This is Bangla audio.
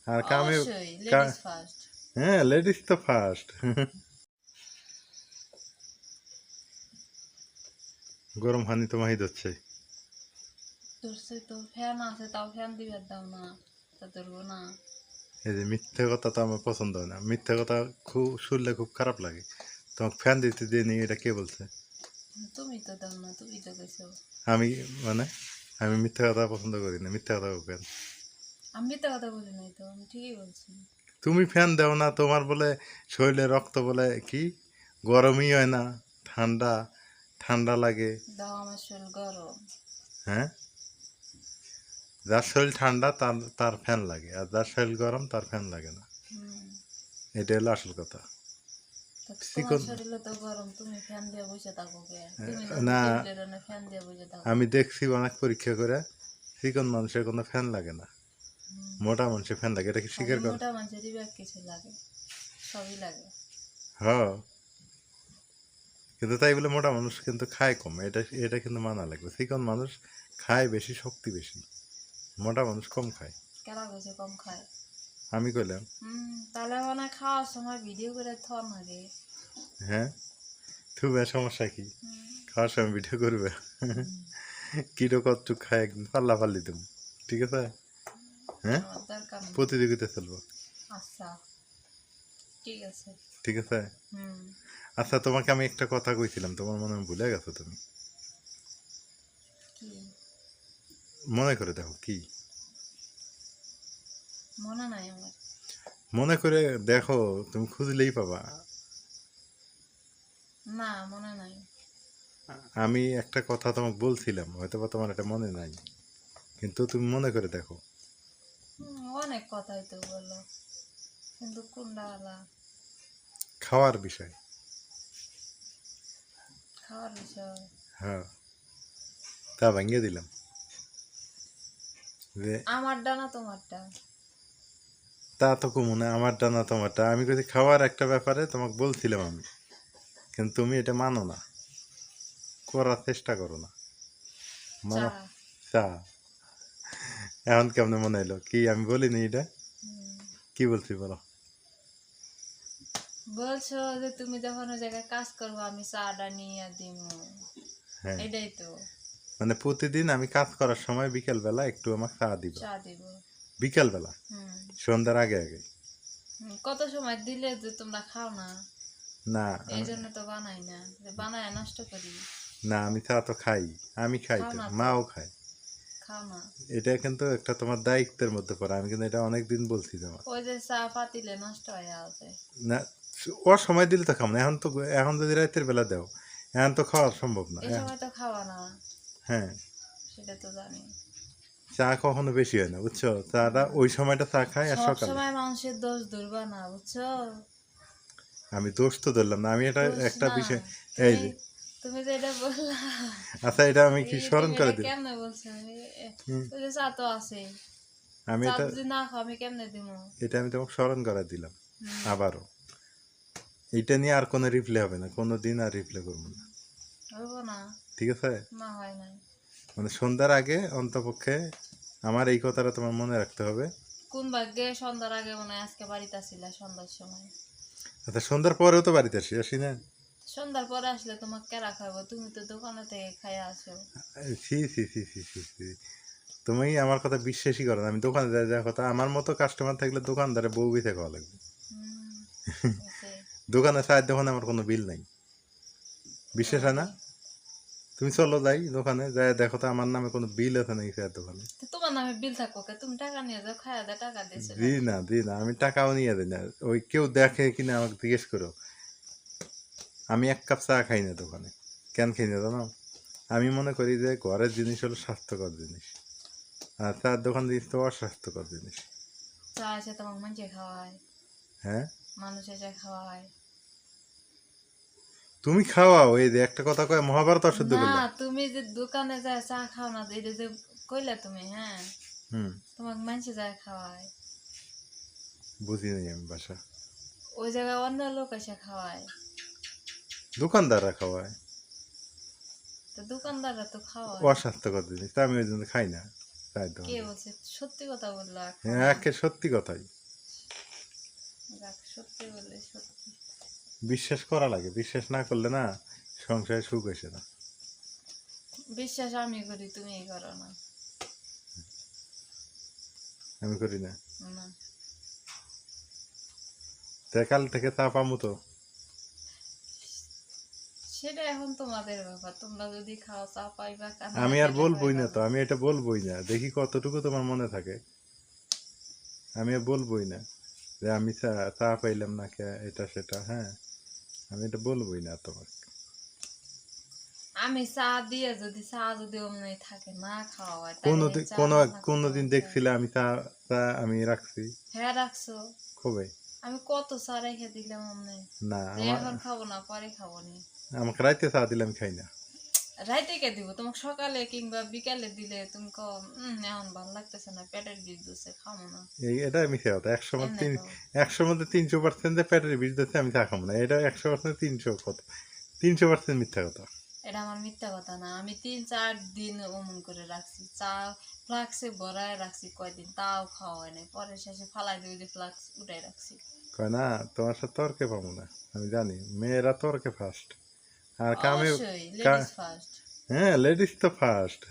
আর কামে অবশ্যই লেডিস ফার্স্ট। হ্যাঁ, লেডিস তো ফার্স্ট। গরম পানি তো মাহি ধরছে। ধরছে তো, ফ্যান আছে তাও ফ্যান দিবার দাও না, তা ধরবো না। এই যে মিথ্যে কথা তো আমার পছন্দ হয় না, মিথ্যে কথা খুব শুনলে খুব খারাপ লাগে। তোমাকে ফ্যান দিতে দিয়ে নি, এটা কে বলছে? তুমি তো দাও না, তুমি তো কইছো। আমি মানে আমি মিথ্যে কথা পছন্দ করি না, মিথ্যে কথা কেন? আমি তো কথা বলি নাই তো, আমি ঠিকই বলছি। তুমি ফ্যান দাও না, তোমার বলে শরীরে রক্ত বলে কি গরমই হয় না, ঠান্ডা ঠান্ডা লাগে। দাও, আমার শরীর গরম। হ্যাঁ, যার শরীর ঠান্ডা তার তার ফ্যান লাগে, আর যার শরীর গরম তার ফ্যান লাগে না। হুম। এটা হলো আসল কথা। তা তোমার চিকন শরীরে তো গরম, তুমি ফ্যান দিয়ে বসে থাকো কে? তুমি যদি না, টেবিলের ওখানে ফ্যান দিয়ে বসে থাকো। আমি দেখছি অনেক পরীক্ষা করে চিকন মানুষের কোনো ফ্যান লাগে না, হুম। মোটা মানুষের ফ্যান লাগে, এটা কি খালি স্বীকার কর? মোটা মানুষেরই ব্যাগ কিছু লাগে, সবই লাগে। হ্যাঁ, কিন্তু তাই বলে মোটা মানুষ কিন্তু খায় কম, এটা এটা কিন্তু মানা লাগবে। চিকন মানুষ খায় বেশি, শক্তি বেশি, মোটা মানুষ কম খায়। কেনা কইছে কম খায়? আমি কইলাম। তাহলে মানে খাওয়ার সময় ভিডিও করে থন আগে। হ্যাঁ, খুবই সমস্যা কি? খাওয়ার সময় ভিডিও করবে? কিটো কচ্ছু খায় একদিন পাল্লা পাল্লি দেবো, ঠিক আছে? হ্যাঁ, আমার দরকার নেই। প্রতিযোগিতা চলবো। আচ্ছা, ঠিক আছে। ঠিক আছে। হুম। আচ্ছা, তোমাকে আমি একটা কথা কইছিলাম, তোমার মনে হয় ভুলে গেছো তুমি। কি? মনে করে দেখো কি। মনে নাই আমার। মনে করে দেখো, তুমি খুঁজলেই পাবা। না, মনে নাই। আমি একটা কথা তোমাকে বলছিলাম, হয়তো বা তোমার এটা মনে নাই, কিন্তু তুমি মনে করে দেখো। অনেক কথাই তো বললো, কিন্তু কোনটা আলা? খাওয়ার বিষয়। খাওয়ার বিষয়? হ্যাঁ, তা ভাঙিয়ে দিলাম যে আমারটা না তোমারটা? তা তো কমু না, আমারটা না তোমারটা, আমি যদি খাওয়ার একটা ব্যাপারে তোমাকে বলছিলাম আমি, কিন্তু তুমি এটা মানো না, করার চেষ্টা করো না, চা। মানো। চা। এখন কেমনে মনে এলো কি আমি বলিনি এটা? হুম। কি বলছি বলো? বলছো যে তুমি যখন ওই জায়গায় কাজ করবো আমি চাটা নিয়ে দিমু, হ্যাঁ, এটাই তো। মানে প্রতিদিন আমি কাজ করার সময় বিকেলবেলা একটু আমাকে চা দিবা। চা দিব। বিকেলবেলা, হুম। সন্ধ্যার আগে আগে। কত সময় দিলে যে তোমরা খাও না, না এই আমি, জন্য তো বানাই না, যে বানায় নষ্ট করি। না আমি চা তো খাই, আমি খাই খাও তো, না তো, মাও খায়। খাও না। এটা কিন্তু একটা তোমার দায়িত্বের মধ্যে পড়ে, আমি কিন্তু এটা অনেক দিন বলছি তোমার। ওই যে চা পাতিলে নষ্ট হয়ে আছে। না, ওর সময় দিলে তো খাবো না, এখন তো, এখন যদি রাতের বেলা দাও, এখন তো খাওয়া সম্ভব না এই সময় তো খাওয়া না, হ্যাঁ, সেটা তো জানি। চা কখনো বেশি হয় না, বুঝছো? চাটা ওই সময়টা চা খায় আর সব সকালে। সময় মানুষের দোষ ধরবা না, বুঝছো? আমি দোষ তো ধরলাম না, আমি এটা দোষ একটা না। বিষয়। এই তুমি যে, তুমি যে এটা বললা, আচ্ছা এটা আমি কি এই স্মরণ তুমি করে এটা দিই? কেমনে বলছো? হুম, ওই যে চা তো আছে, আমি চা এটা, যদি না খাও আমি কেমনে দিব? এটা আমি তোমাকে স্মরণ করে দিলাম হুম। আবারও। এটা নিয়ে আর কোনো রিপ্লে হবে না, কোনো দিন আর রিপ্লে করবো না, হইব না? ঠিক আছে? না, হয় নাই। মানে সন্ধ্যার আগে অন্তপক্ষে আমার এই কথাটা তোমার মনে রাখতে হবে। কোন ভাগ্যে সন্ধ্যার আগে মনে হয় আজকে বাড়িতে আসিলা সন্ধ্যার সময়? আচ্ছা, সন্ধ্যার পরেও তো বাড়িতে আসি, আসি না? সন্ধ্যার পরে আসলে তোমাকে কেরা খাইবো? তুমি তো দোকানে থেকে খাইয়া আসো। সি সি সি সি সি সি, তুমি আমার কথা বিশ্বাসই করো না, আমি দোকানে যাই, যা কথা, আমার মতো কাস্টমার থাকলে দোকানদারে বউ বিতে খাওয়া লাগবে। হুম। আছে। দোকানে চায়ের দোকানে আমার কোনো বিল নাই, বিশ্বাস হয় না? তুমি চলো যাই দোকানে, যাই দেখো তো আমার নামে কোনো বিল আছে নাকি চায়ের দোকানে। তো তোমার নামে বিল থাকবো কে? তুমি টাকা নিয়ে যাও, খাইয়া দে, টাকা দিয়ে চলে দি আসো। না, দি না, আমি টাকাও নিয়ে দিই না। ওই কেউ দেখে কিনা আমাকে জিজ্ঞেস করো, আমি এক কাপ চা খাই না দোকানে। কেন খাই না জানো? আমি মনে করি যে ঘরের জিনিস হলো স্বাস্থ্যকর জিনিস, আর চার দোকান জিনিস তো অস্বাস্থ্যকর জিনিস। চা এসে তোমাকে মানুষে খাওয়ায়, হ্যাঁ, মানুষ এসে খাওয়ায়। তুমি খাওয়াও, এই যে একটা কথা কয় মহাভারত অশুদ্ধ না, করলা। তুমি যে দোকানে যায় চা খাও না, এটা যে কইলা তুমি, হ্যাঁ, হুম, তোমাকে মানুষে যায় খাওয়ায়। বুঝি নাই আমি ভাষা। ওই জায়গায় অন্য লোক এসে খাওয়ায়। দোকানদাররা খাওয়ায় তো দোকানদাররা তো খাওয়ায়। অস্বাস্থ্যকর জিনিস, তা আমি ওই জন্য খাই না। চায়ের দোকান কে দিই। বলছে সত্যি কথা বললা হ্যাঁ, একে সত্যি কথাই। যাক, সত্যি বলে সত্যি। বিশ্বাস করা লাগে, বিশ্বাস না করলে না সংসারে সুখ আসে না। বিশ্বাস আমি করি, তুমি করো না। আমি করি না। না, তা কাল থেকে চা পামু তো। সেটা এখন তোমাদের ব্যাপার, তোমরা যদি খাও চা পাইবা, কার না আমি আর খাইলে বলবোই পাইবা না তো, না। আমি এটা বলবোই না, দেখি কতটুকু তোমার মনে থাকে। আমি আর বলবোই না যে আমি চা চা পাইলাম না কে, এটা সেটা। হ্যাঁ, আমি এটা বলবোই না তোমার। আমি চা দিয়ে যদি অমনি থাকে না খাওয়া হয়, তাহলে কোনোদিন চা কোনো রান্না করতে কোনোদিন বলতে হয়। দেখছিলে আমি চা চা আমি রাখছি? হ্যাঁ রাখছো। কবে? আমি কত চা রেখে দিলাম অমনি, না, যে এখন খাবো না, পরে খাবো নি। আমাকে রাইতে চা দিলে আমি খাই না। রাইতে কে দিব তোমাকে? সকালে কিংবা বিকালে দিলে তুমি কও এখন ভালো লাগতেছে না, পেটের বিষ দিচ্ছে, খাবো না। এটা মিশে কথা। এমনি কও। 100 মধ্যে 300% যে পেটের বিষ দিচ্ছে আমি চা খাবো না, এটা 100% 300% মিথ্যা কথা। এটা আমার মিথ্যা কথা না, আমি 3-4 দিন অমন করে রাখছি চা, ফ্লাক্সে ভরায় রাখছি কয়দিন, তাও খাওয়া হয় নাই, পরে শেষে ফালাই দিয়ে ওই যে ফ্লাক্স উঠাই রাখছি। কয় না, তোমার সাথে তর্কে পাবো না। আমি জানি মেয়েরা তর্কে ফার্স্ট। আর কামে অবশ্যই লেডিস ফার্স্ট। হ্যাঁ, লেডিস তো ফার্স্ট।